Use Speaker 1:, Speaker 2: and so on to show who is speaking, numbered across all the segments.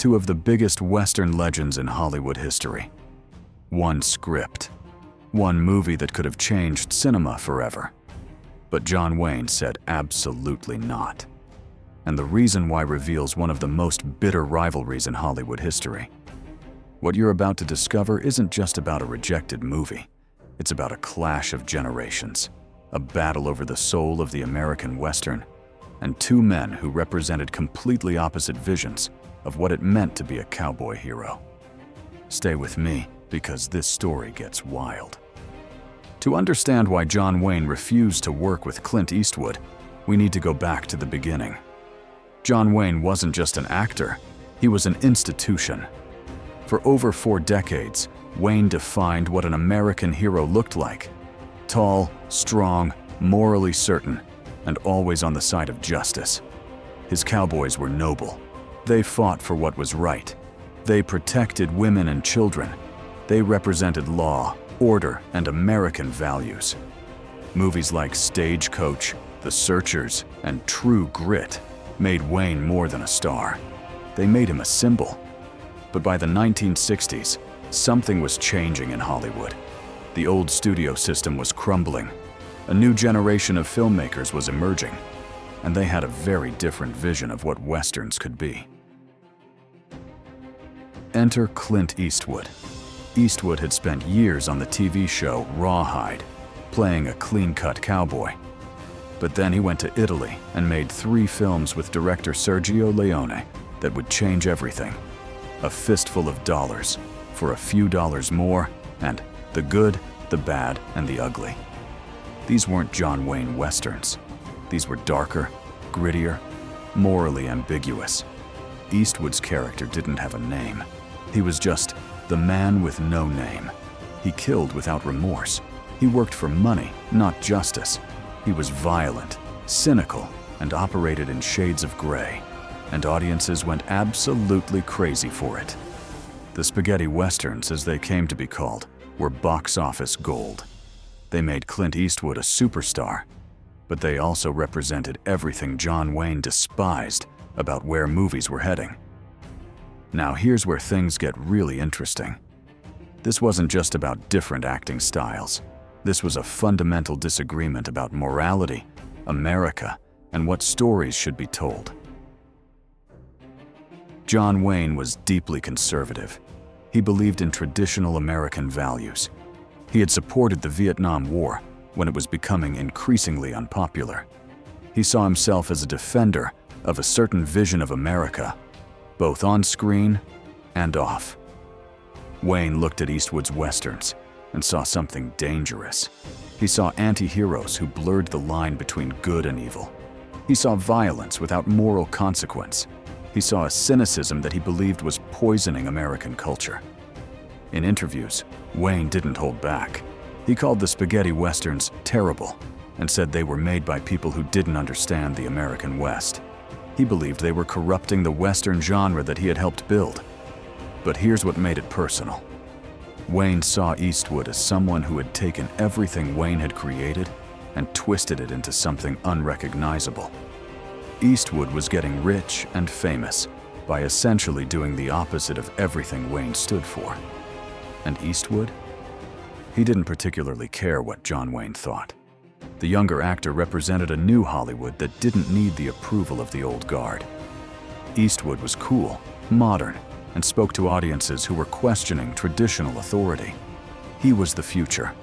Speaker 1: two of the biggest Western legends in Hollywood history. One script. One movie that could have changed cinema forever. But John Wayne said absolutely not. And the reason why reveals one of the most bitter rivalries in Hollywood history. What you're about to discover isn't just about a rejected movie. It's about a clash of generations, a battle over the soul of the American Western, and two men who represented completely opposite visions of what it meant to be a cowboy hero. Stay with me, because this story gets wild. To understand why John Wayne refused to work with Clint Eastwood, we need to go back to the beginning. John Wayne wasn't just an actor, he was an institution. For over 4 decades, Wayne defined what an American hero looked like. Tall, strong, morally certain, and always on the side of justice. His cowboys were noble. They fought for what was right. They protected women and children. They represented law, order, and American values. Movies like Stagecoach, The Searchers, and True Grit made Wayne more than a star. They made him a symbol. But by the 1960s, something was changing in Hollywood. The old studio system was crumbling. A new generation of filmmakers was emerging, and they had a very different vision of what Westerns could be. Enter Clint Eastwood. Eastwood had spent years on the TV show Rawhide, playing a clean-cut cowboy. But then he went to Italy and made 3 films with director Sergio Leone that would change everything. A Fistful of Dollars, For a Few Dollars More, and The Good, the Bad, and the Ugly. These weren't John Wayne Westerns. These were darker, grittier, morally ambiguous. Eastwood's character didn't have a name. He was just the man with no name. He killed without remorse. He worked for money, not justice. He was violent, cynical, and operated in shades of gray. And audiences went absolutely crazy for it. The spaghetti westerns, as they came to be called, were box office gold. They made Clint Eastwood a superstar, but they also represented everything John Wayne despised about where movies were heading. Now here's where things get really interesting. This wasn't just about different acting styles. This was a fundamental disagreement about morality, America, and what stories should be told. John Wayne was deeply conservative. He believed in traditional American values. He had supported the Vietnam War when it was becoming increasingly unpopular. He saw himself as a defender of a certain vision of America, both on screen and off. Wayne looked at Eastwood's westerns and saw something dangerous. He saw anti-heroes who blurred the line between good and evil. He saw violence without moral consequence. He saw a cynicism that he believed was poisoning American culture. In interviews, Wayne didn't hold back. He called the spaghetti westerns terrible and said they were made by people who didn't understand the American West. He believed they were corrupting the Western genre that he had helped build. But here's what made it personal. Wayne saw Eastwood as someone who had taken everything Wayne had created and twisted it into something unrecognizable. Eastwood was getting rich and famous by essentially doing the opposite of everything Wayne stood for. And Eastwood? He didn't particularly care what John Wayne thought. The younger actor represented a new Hollywood that didn't need the approval of the old guard. Eastwood was cool, modern, and spoke to audiences who were questioning traditional authority. He was the future,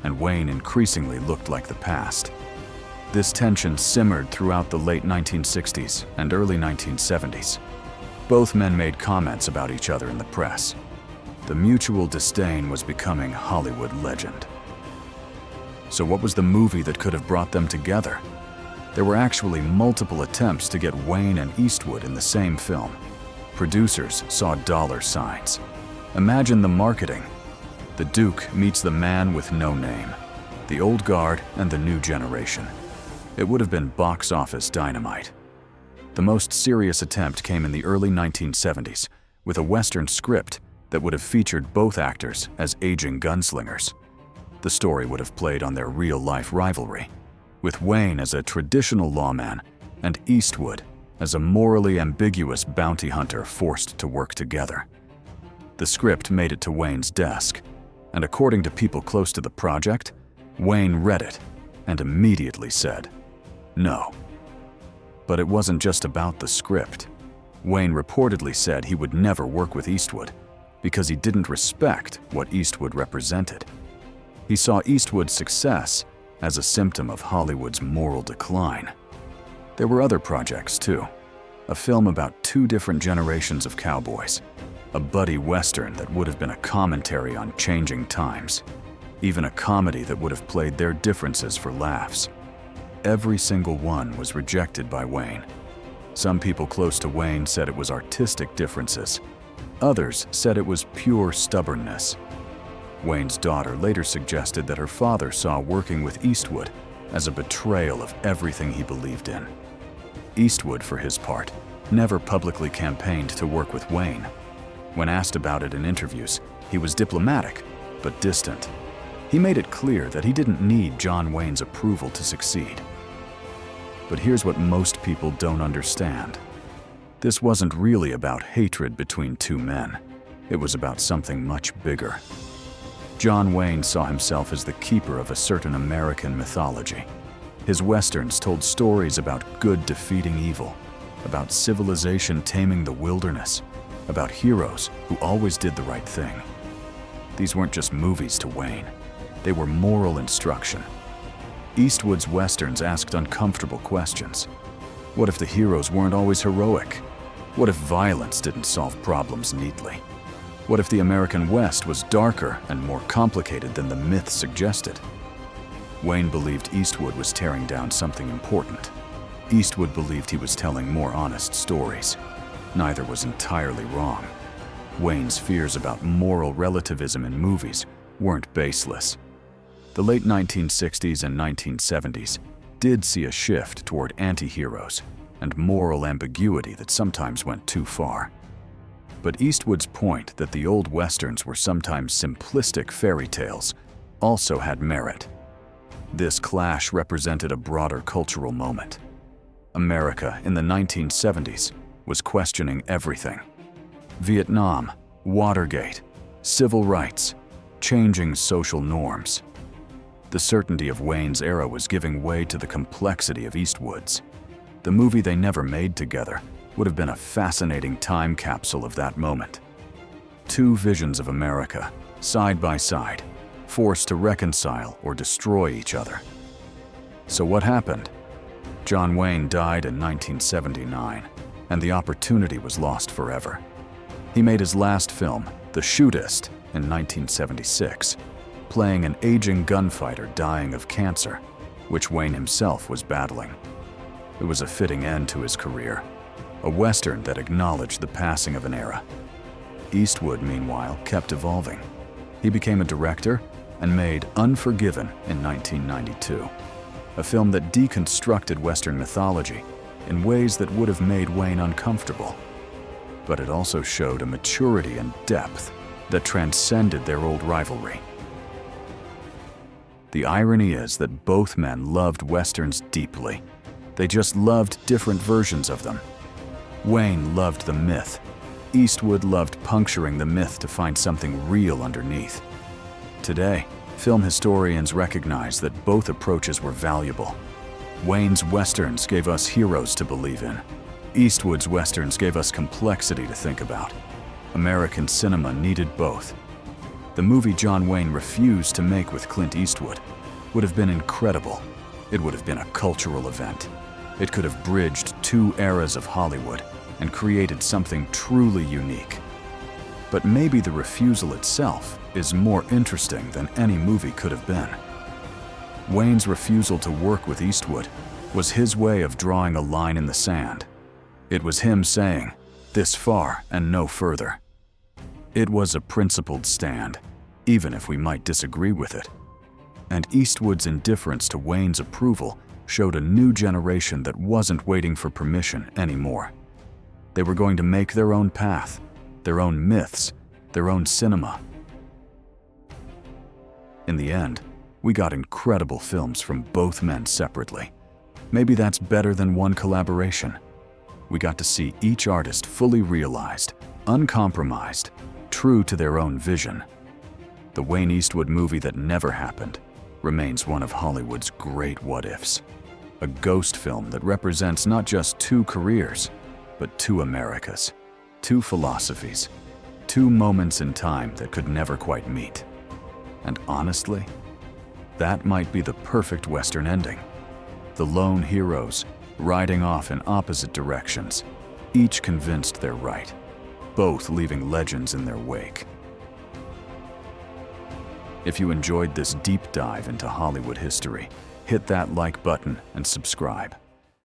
Speaker 1: and Wayne increasingly looked like the past. This tension simmered throughout the late 1960s and early 1970s. Both men made comments about each other in the press. The mutual disdain was becoming Hollywood legend. So what was the movie that could have brought them together? There were actually multiple attempts to get Wayne and Eastwood in the same film. Producers saw dollar signs. Imagine the marketing. The Duke meets the man with no name, the old guard and the new generation. It would have been box office dynamite. The most serious attempt came in the early 1970s with a Western script that would have featured both actors as aging gunslingers. The story would have played on their real-life rivalry, with Wayne as a traditional lawman and Eastwood as a morally ambiguous bounty hunter forced to work together. The script made it to Wayne's desk, and according to people close to the project, Wayne read it and immediately said, "No." But it wasn't just about the script. Wayne reportedly said he would never work with Eastwood because he didn't respect what Eastwood represented. He saw Eastwood's success as a symptom of Hollywood's moral decline. There were other projects too. A film about two different generations of cowboys, a buddy western that would have been a commentary on changing times, even a comedy that would have played their differences for laughs. Every single one was rejected by Wayne. Some people close to Wayne said it was artistic differences. Others said it was pure stubbornness. Wayne's daughter later suggested that her father saw working with Eastwood as a betrayal of everything he believed in. Eastwood, for his part, never publicly campaigned to work with Wayne. When asked about it in interviews, he was diplomatic, but distant. He made it clear that he didn't need John Wayne's approval to succeed. But here's what most people don't understand. This wasn't really about hatred between two men. It was about something much bigger. John Wayne saw himself as the keeper of a certain American mythology. His westerns told stories about good defeating evil, about civilization taming the wilderness, about heroes who always did the right thing. These weren't just movies to Wayne. They were moral instruction. Eastwood's westerns asked uncomfortable questions. What if the heroes weren't always heroic? What if violence didn't solve problems neatly? What if the American West was darker and more complicated than the myth suggested? Wayne believed Eastwood was tearing down something important. Eastwood believed he was telling more honest stories. Neither was entirely wrong. Wayne's fears about moral relativism in movies weren't baseless. The late 1960s and 1970s did see a shift toward anti-heroes and moral ambiguity that sometimes went too far. But Eastwood's point that the old westerns were sometimes simplistic fairy tales also had merit. This clash represented a broader cultural moment. America in the 1970s was questioning everything. Vietnam, Watergate, civil rights, changing social norms. The certainty of Wayne's era was giving way to the complexity of Eastwood's. The movie they never made together would have been a fascinating time capsule of that moment. Two visions of America, side by side, forced to reconcile or destroy each other. So what happened? John Wayne died in 1979, and the opportunity was lost forever. He made his last film, The Shootist, in 1976, playing an aging gunfighter dying of cancer, which Wayne himself was battling. It was a fitting end to his career, a western that acknowledged the passing of an era. Eastwood, meanwhile, kept evolving. He became a director and made Unforgiven in 1992, a film that deconstructed Western mythology in ways that would have made Wayne uncomfortable. But it also showed a maturity and depth that transcended their old rivalry. The irony is that both men loved Westerns deeply. They just loved different versions of them. Wayne loved the myth. Eastwood loved puncturing the myth to find something real underneath. Today, film historians recognize that both approaches were valuable. Wayne's Westerns gave us heroes to believe in. Eastwood's Westerns gave us complexity to think about. American cinema needed both. The movie John Wayne refused to make with Clint Eastwood would have been incredible. It would have been a cultural event. It could have bridged two eras of Hollywood and created something truly unique. But maybe the refusal itself is more interesting than any movie could have been. Wayne's refusal to work with Eastwood was his way of drawing a line in the sand. It was him saying, "This far and no further." It was a principled stand, even if we might disagree with it. And Eastwood's indifference to Wayne's approval showed a new generation that wasn't waiting for permission anymore. They were going to make their own path, their own myths, their own cinema. In the end, we got incredible films from both men separately. Maybe that's better than one collaboration. We got to see each artist fully realized, uncompromised, true to their own vision. The Wayne Eastwood movie that never happened remains one of Hollywood's great what-ifs. A ghost film that represents not just two careers, but two Americas, two philosophies, two moments in time that could never quite meet. And honestly, that might be the perfect Western ending. The lone heroes riding off in opposite directions, each convinced they're right, both leaving legends in their wake. If you enjoyed this deep dive into Hollywood history, hit that like button and subscribe.